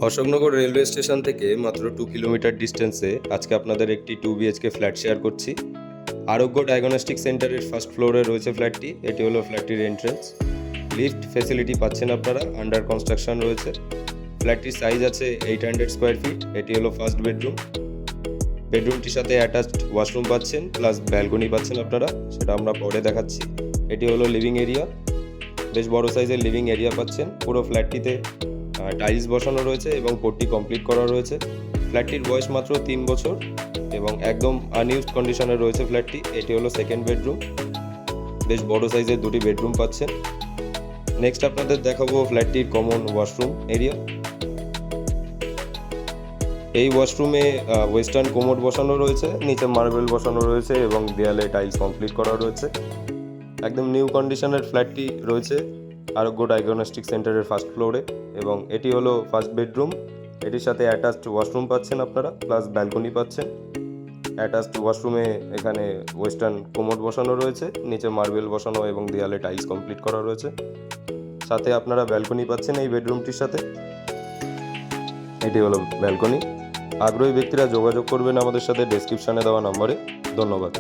Ashoknagar railway station থেকে মাত্র 2 kilometre ডিস্টেন্সে আজকে আপনাদের একটি 2 BHK ফ্ল্যাট শেয়ার করছি। আরোগ্য ডায়াগনস্টিক সেন্টারের ফার্স্ট ফ্লোরে রয়েছে ফ্ল্যাটটি। এটি হলো ফ্ল্যাটটির এন্ট্রেন্স। লিফট ফেসিলিটি পাচ্ছেন আপনারা, আন্ডার কনস্ট্রাকশন রয়েছে। ফ্ল্যাটটির সাইজ আছে 800 স্কোয়ার ফিট। এটি হলো ফার্স্ট বেডরুম। বেডরুমটির সাথে অ্যাটাচড ওয়াশরুম পাচ্ছেন, প্লাস ব্যালকনি পাচ্ছেন আপনারা, সেটা আমরা পরে দেখাচ্ছি। এটি হলো লিভিং এরিয়া, বেশ বড় সাইজের লিভিং এরিয়া পাচ্ছেন। পুরো ফ্ল্যাটটিতে টাইলস বসানো রয়েছে এবং পট্টি কমপ্লিট করা রয়েছে। ফ্ল্যাটটির বয়স মাত্র 3 বছর এবং একদম আনইউজড কন্ডিশনে রয়েছে ফ্ল্যাটটি। এটি হলো সেকেন্ড বেডরুম, বেশ বড় সাইজের দুটি বেডরুম পাচ্ছেন। নেক্সট আপনাদের দেখাবো ফ্ল্যাটটির কমন ওয়াশরুম এরিয়া। এই ওয়াশরুমে ওয়েস্টার্ন কোমোড বসানো রয়েছে, নিচে মার্বেল বসানো রয়েছে এবং দেয়ালে টাইলস কমপ্লিট করা রয়েছে। একদম নিউ কন্ডিশনের ফ্ল্যাটটি রয়েছে আরোগ্য ডায়াগনস্টিক সেন্টারের ফার্স্ট ফ্লোরে এবং এটি হলো ফার্স্ট বেডরুম। এটির সাথে অ্যাটাচড ওয়াশরুম পাচ্ছেন আপনারা, প্লাস ব্যালকনি পাচ্ছেন। অ্যাটাচড ওয়াশরুমে এখানে ওয়েস্টার্ন কোমোড বসানো রয়েছে, নিচে মার্বেল বসানো এবং দেয়ালে টাইলস কমপ্লিট করা রয়েছে। সাথে আপনারা ব্যালকনি পাচ্ছেন এই বেডরুমটির সাথে। এটি হলো ব্যালকনি। আগ্রহী ব্যক্তিরা যোগাযোগ করবেন আমাদের সাথে ডেসক্রিপশনে দেওয়া নম্বরে। ধন্যবাদ।